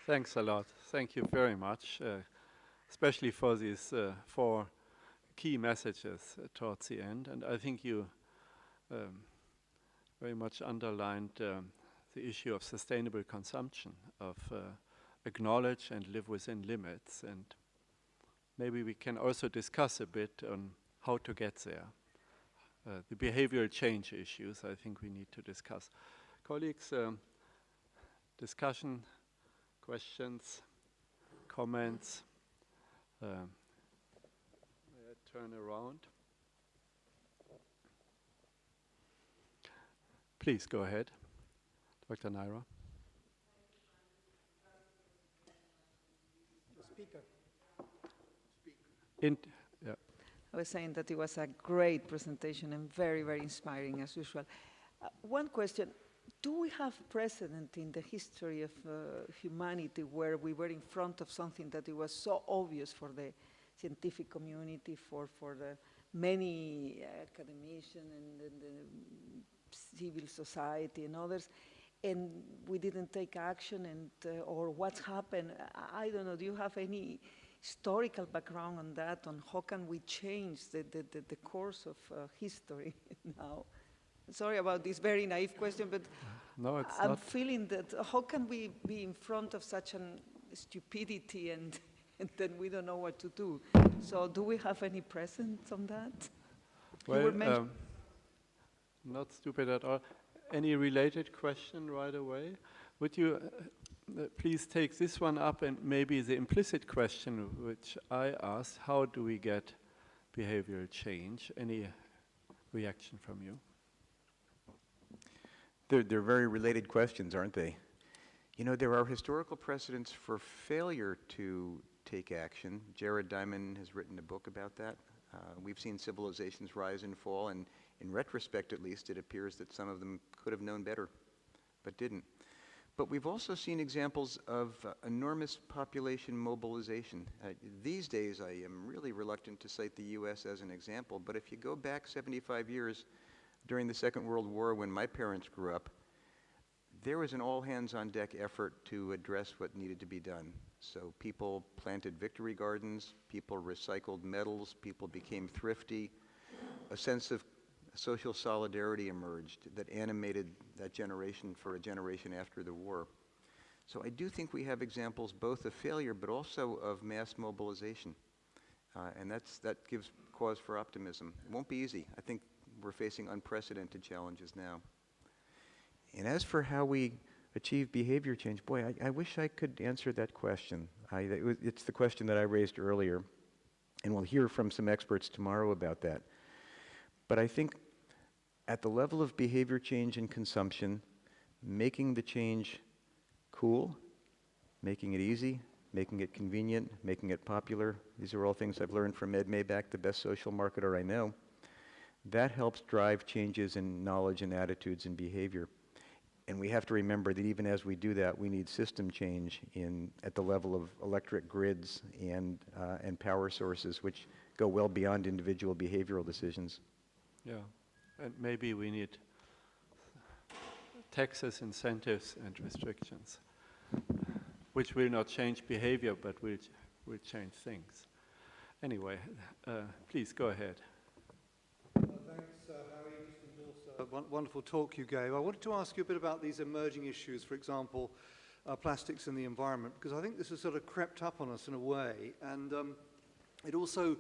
Thanks a lot. Thank you very much, especially for these 4 key messages towards the end. And I think you very much underlined the issue of sustainable consumption, of acknowledge and live within limits. And maybe we can also discuss a bit on how to get there. The behavioral change issues, I think we need to discuss. Colleagues, discussion, questions, comments. May I turn around? Please go ahead, Dr. Naira. Speaker. Yeah. I was saying that it was a great presentation and very, very inspiring as usual. One question, do we have precedent in the history of humanity where we were in front of something that it was so obvious for the scientific community, for the many academicians and the civil society and others, and we didn't take action, and or what's happened? I don't know, do you have any historical background on that, on how can we change the course of history now? Sorry about this very naive question, but no, it's I'm not. feeling that how can we be in front of such an stupidity and then we don't know what to do? So do we have any precedent on that? Well, not stupid at all. Any related question right away? Would you please take this one up, and maybe the implicit question which I asked, how do we get behavioral change? Any reaction from you? They're very related questions, aren't they? You know, there are historical precedents for failure to take action. Jared Diamond has written a book about that. We've seen civilizations rise and fall, and in retrospect, at least, it appears that some of them could have known better, but didn't. But we've also seen examples of enormous population mobilization. These days, I am really reluctant to cite the US as an example, but if you go back 75 years, during the Second World War, when my parents grew up, there was an all-hands-on-deck effort to address what needed to be done. So people planted victory gardens, people recycled metals, people became thrifty. A sense of social solidarity emerged that animated that generation for a generation after the war. So I do think we have examples both of failure but also of mass mobilization. And that gives cause for optimism. It won't be easy. I think we're facing unprecedented challenges now. And as for how we achieve behavior change, boy, I wish I could answer that question. It's the question that I raised earlier, and we'll hear from some experts tomorrow about that. But I think at the level of behavior change and consumption, making the change cool, making it easy, making it convenient, making it popular, these are all things I've learned from Ed Maybach, the best social marketer I know. That helps drive changes in knowledge and attitudes and behavior. And we have to remember that even as we do that, we need system change at the level of electric grids and power sources, which go well beyond individual behavioral decisions. Yeah, and maybe we need taxes, incentives, and restrictions, which will not change behavior, but will change things. Anyway, please go ahead. Thanks, Harry. Just endorse a wonderful talk you gave. I wanted to ask you a bit about these emerging issues, for example, plastics in the environment, because I think this has sort of crept up on us in a way, and it also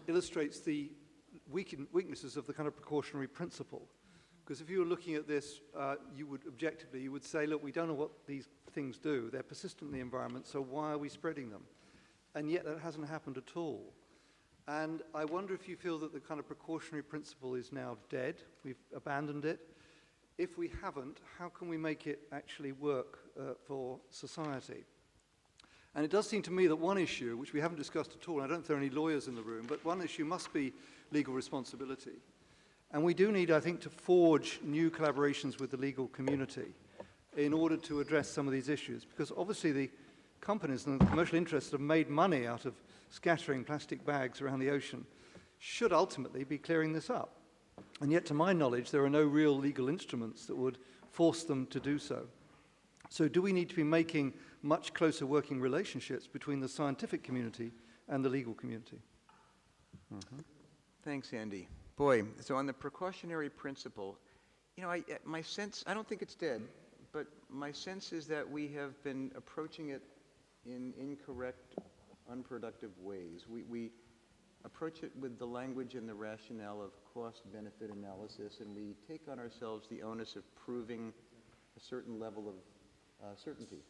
illustrates the weaknesses of the kind of precautionary principle. Because if you were looking at this, you would say, look, we don't know what these things do. They're persistent in the environment, so why are we spreading them? And yet that hasn't happened at all. And I wonder if you feel that the kind of precautionary principle is now dead, we've abandoned it. If we haven't, how can we make it actually work for society? And it does seem to me that one issue, which we haven't discussed at all, and I don't think there are any lawyers in the room, but one issue must be legal responsibility. And we do need, I think, to forge new collaborations with the legal community in order to address some of these issues. Because obviously the companies and the commercial interests that have made money out of scattering plastic bags around the ocean should ultimately be clearing this up. And yet, to my knowledge, there are no real legal instruments that would force them to do so. So do we need to be making much closer working relationships between the scientific community and the legal community? Thanks, Andy. Boy, so on the precautionary principle, you know, my sense, I don't think it's dead, but my sense is that we have been approaching it in incorrect, unproductive ways. We approach it with the language and the rationale of cost-benefit analysis, and we take on ourselves the onus of proving a certain level of certainty.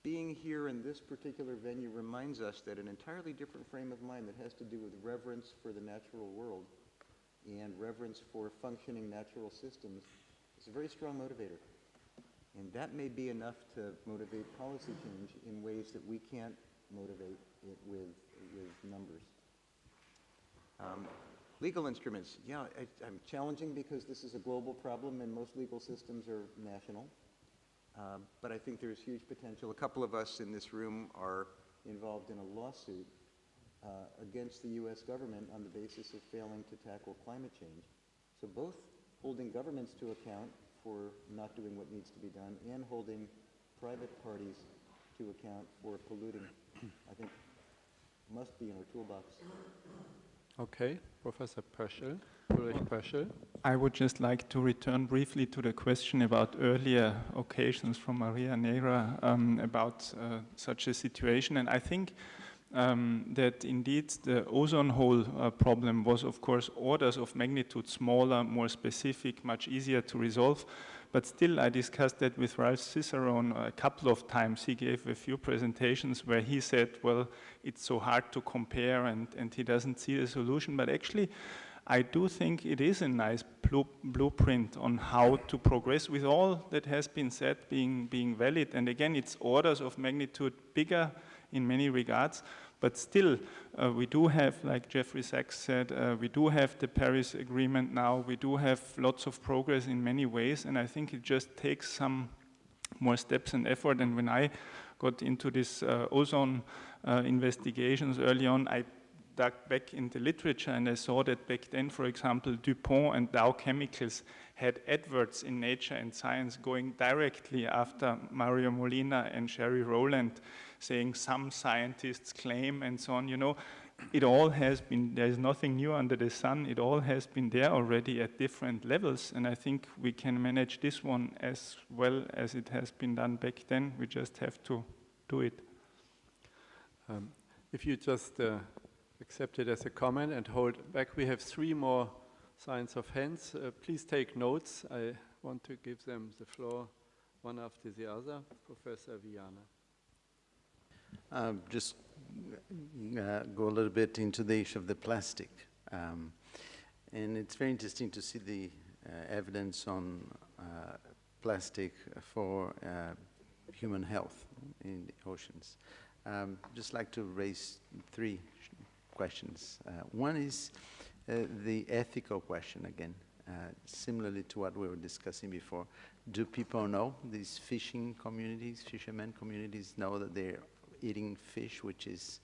Being here in this particular venue reminds us that an entirely different frame of mind that has to do with reverence for the natural world and reverence for functioning natural systems is a very strong motivator. And that may be enough to motivate policy change in ways that we can't motivate it with numbers. Legal instruments, yeah, I'm challenging because this is a global problem and most legal systems are national. But I think there's huge potential. A couple of us in this room are involved in a lawsuit against the US government on the basis of failing to tackle climate change. So both holding governments to account for not doing what needs to be done and holding private parties to account for polluting, I think must be in our toolbox. Okay, Professor Pöschel, Ulrich Pöschel. I would just like to return briefly to the question about earlier occasions from Maria Negra about such a situation. And I think that indeed the ozone hole problem was, of course, orders of magnitude smaller, more specific, much easier to resolve. But still, I discussed that with Ralph Cicerone a couple of times. He gave a few presentations where he said, well, it's so hard to compare and he doesn't see a solution. But actually, I do think it is a nice blueprint on how to progress with all that has been said being valid. And again, it's orders of magnitude bigger in many regards. But still, we do have, like Jeffrey Sachs said, we do have the Paris Agreement now. We do have lots of progress in many ways. And I think it just takes some more steps and effort. And when I got into this ozone investigations early on, I dug back in the literature and I saw that back then, for example, DuPont and Dow Chemicals had adverts in Nature and Science going directly after Mario Molina and Sherry Rowland, saying some scientists claim and so on. You know, it all has been, there's nothing new under the sun. It all has been there already at different levels. And I think we can manage this one as well as it has been done back then. We just have to do it. If you just accept it as a comment and hold back, we have 3 more signs of hands. Please take notes. I want to give them the floor one after the other. Professor Viana. Just go a little bit into the issue of the plastic. And it's very interesting to see the evidence on plastic for human health in the oceans. Just like to raise 3 questions. One is the ethical question again, similarly to what we were discussing before. Do people know, these fishing communities, fishermen communities, know that they're eating fish which is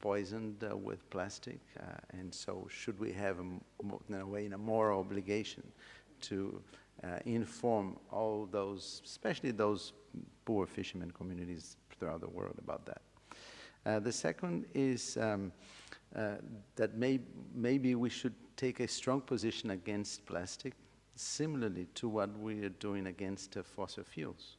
poisoned with plastic? And so should we have, in a way, a moral obligation to inform all those, especially those poor fishermen communities throughout the world about that? The second is that maybe we should take a strong position against plastic, similarly to what we are doing against fossil fuels.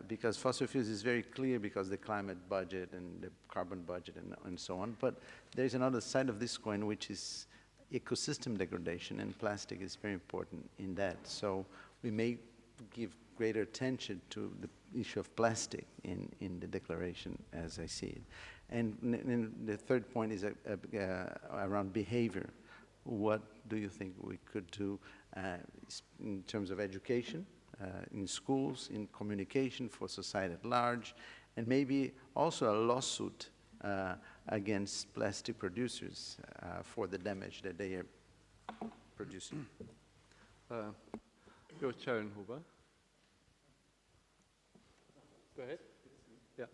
Because fossil fuels is very clear because the climate budget and the carbon budget and so on. But there's another side of this coin, which is ecosystem degradation, and plastic is very important in that. So we may give greater attention to the issue of plastic in the declaration as I see it. And the third point is around behavior. What do you think we could do in terms of education, in schools, in communication for society at large, and maybe also a lawsuit against plastic producers for the damage that they are producing? Jo Schellenhuber. Go ahead. Yeah.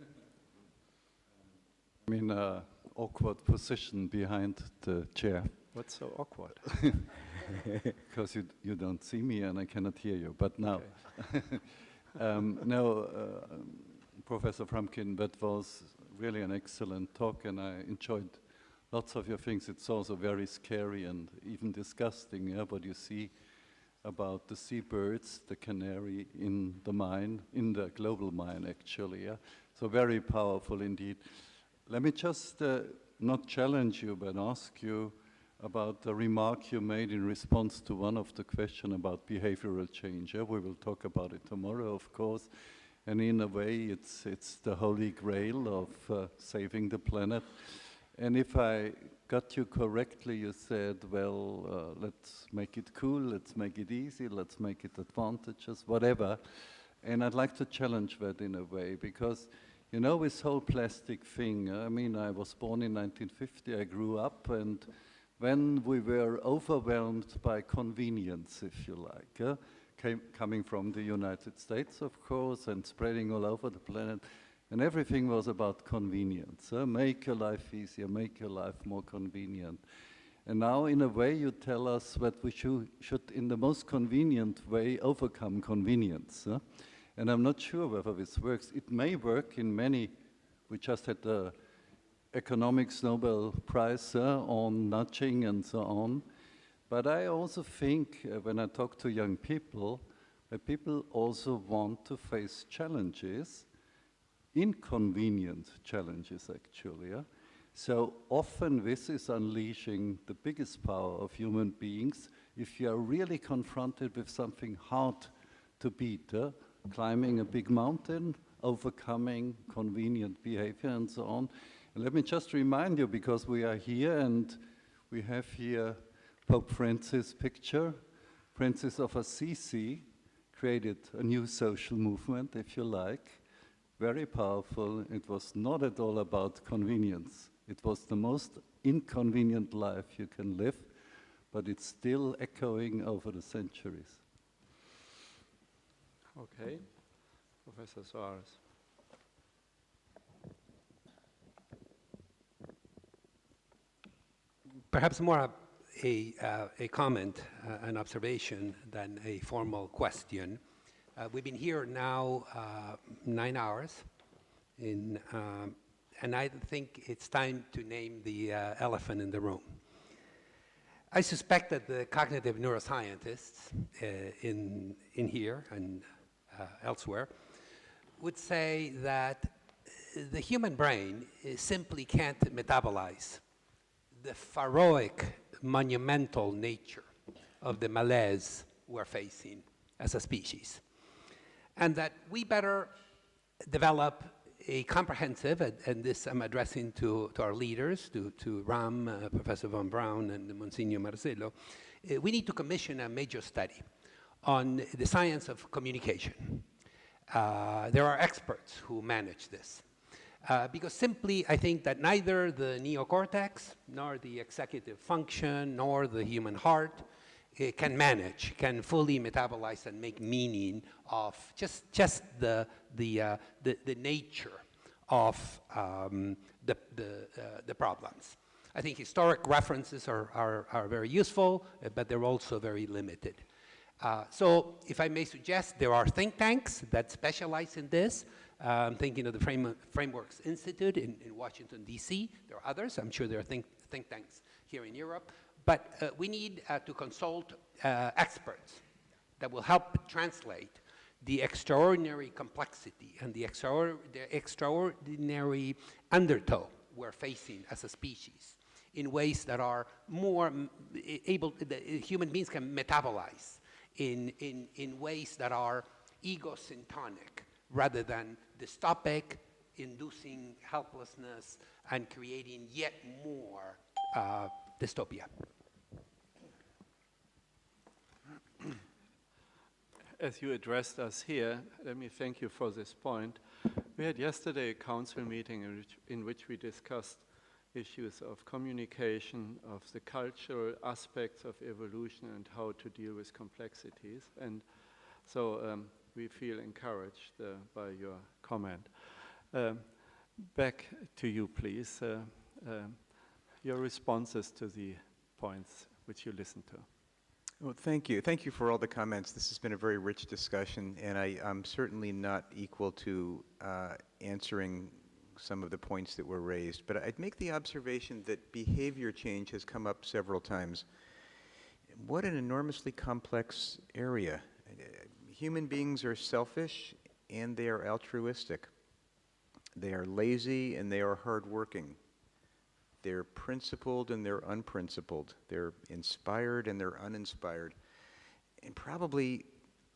I'm in an awkward position behind the chair. What's so awkward? Because you don't see me and I cannot hear you, but now. Okay. No, Professor Frumkin, that was really an excellent talk, and I enjoyed lots of your things. It's also very scary and even disgusting, yeah, what you see about the seabirds, the canary in the mine, in the global mine actually, yeah. So very powerful indeed. Let me just not challenge you, but ask you about the remark you made in response to one of the questions about behavioral change. Yeah? We will talk about it tomorrow, of course. And in a way, it's the holy grail of saving the planet. And if I got you correctly, you said, well, let's make it cool, let's make it easy, let's make it advantageous, whatever. And I'd like to challenge that in a way, because, you know, this whole plastic thing, I mean, I was born in 1950, I grew up, and when we were overwhelmed by convenience, if you like, coming from the United States, of course, and spreading all over the planet, and everything was about convenience. Make your life easier, make your life more convenient. And now, in a way, you tell us that we should in the most convenient way, overcome convenience. And I'm not sure whether this works. It may work in many. We just had the Economics Nobel Prize on nudging and so on. But I also think, when I talk to young people, that people also want to face challenges, inconvenient challenges actually. Yeah? So often this is unleashing the biggest power of human beings if you are really confronted with something hard to beat, climbing a big mountain, overcoming convenient behavior and so on. And let me just remind you, because we are here and we have here Pope Francis' picture. Francis of Assisi created a new social movement, if you like, very powerful. It was not at all about convenience. It was the most inconvenient life you can live, but it's still echoing over the centuries. Okay, Professor Soares. Perhaps more a comment, an observation, than a formal question. We've been here now 9 hours, and I think it's time to name the elephant in the room. I suspect that the cognitive neuroscientists in here and elsewhere would say that the human brain simply can't metabolize the pharaohic, monumental nature of the malaise we're facing as a species. And that we better develop a comprehensive, and this I'm addressing to our leaders, to Ram, Professor von Braun, and Monsignor Marcello, we need to commission a major study on the science of communication. There are experts who manage this. Because simply, I think that neither the neocortex, nor the executive function, nor the human heart can fully metabolize and make meaning of just the nature of the problems. I think historic references are very useful, but they're also very limited. So if I may suggest, there are think tanks that specialize in this. I'm thinking of the Frameworks Institute in Washington, D.C. There are others. I'm sure there are think tanks here in Europe. But we need to consult experts that will help translate the extraordinary complexity and the extraordinary undertow we're facing as a species in ways that are more able, that human beings can metabolize in ways that are ego-syntonic rather than dystopic, inducing helplessness and creating yet more dystopia. As you addressed us here, let me thank you for this point. We had yesterday a council meeting in which we discussed issues of communication, of the cultural aspects of evolution and how to deal with complexities. And so we feel encouraged by your comment. Back to you, please. Your responses to the points which you listen to. Well, thank you. Thank you for all the comments. This has been a very rich discussion, and I'm certainly not equal to answering some of the points that were raised, but I'd make the observation that behavior change has come up several times. What an enormously complex area. Human beings are selfish and they are altruistic. They are lazy and they are hardworking. They're principled and they're unprincipled. They're inspired and they're uninspired. And probably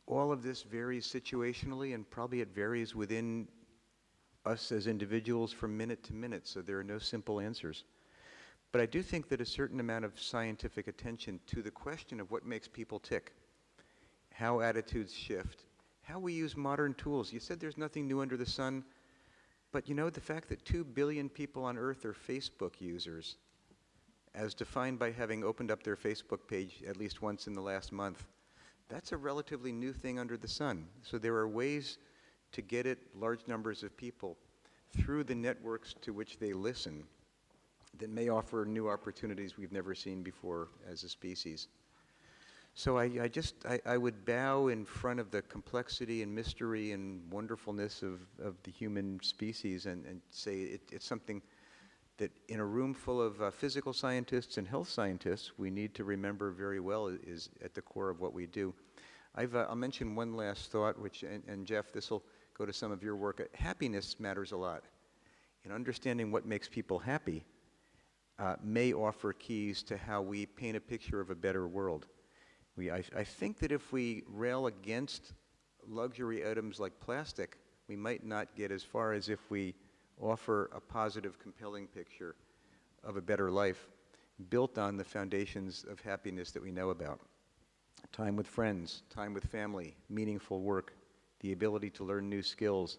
all of this varies situationally, and probably it varies within us as individuals from minute to minute, so there are no simple answers. But I do think that a certain amount of scientific attention to the question of what makes people tick, how attitudes shift, how we use modern tools. You said there's nothing new under the sun, but you know, the fact that 2 billion people on Earth are Facebook users, as defined by having opened up their Facebook page at least once in the last month, that's a relatively new thing under the sun. So there are ways to get at large numbers of people through the networks to which they listen that may offer new opportunities we've never seen before as a species. So I would bow in front of the complexity and mystery and wonderfulness of the human species and say it's something that in a room full of physical scientists and health scientists, we need to remember very well is at the core of what we do. I'll mention one last thought, which, and Jeff, this will go to some of your work. Happiness matters a lot. And understanding what makes people happy may offer keys to how we paint a picture of a better world. I think that if we rail against luxury items like plastic, we might not get as far as if we offer a positive, compelling picture of a better life built on the foundations of happiness that we know about. Time with friends, time with family, meaningful work, the ability to learn new skills.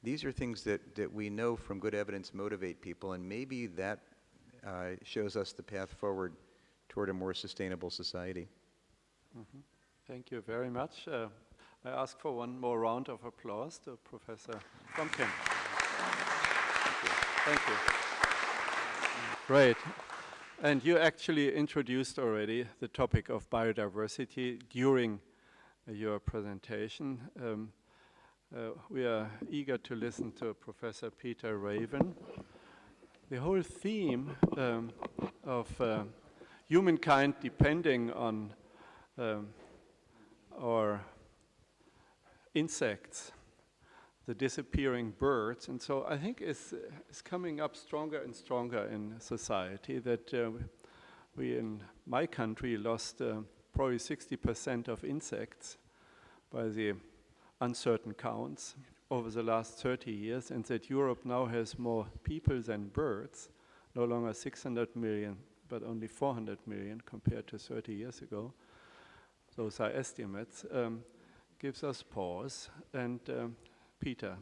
These are things that we know from good evidence motivate people, and maybe that shows us the path forward toward a more sustainable society. Mm-hmm. Thank you very much. I ask for one more round of applause to Professor Frumkin. Thank you. Great. And you actually introduced already the topic of biodiversity during your presentation. We are eager to listen to Professor Peter Raven. The whole theme of humankind depending on our insects, the disappearing birds, and so I think it's coming up stronger and stronger in society that we in my country lost probably 60% of insects by the uncertain counts over the last 30 years, and that Europe now has more people than birds, no longer 600 million, but only 400 million compared to 30 years ago. Those are estimates. Gives us pause. And Peter,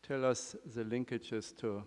tell us the linkages to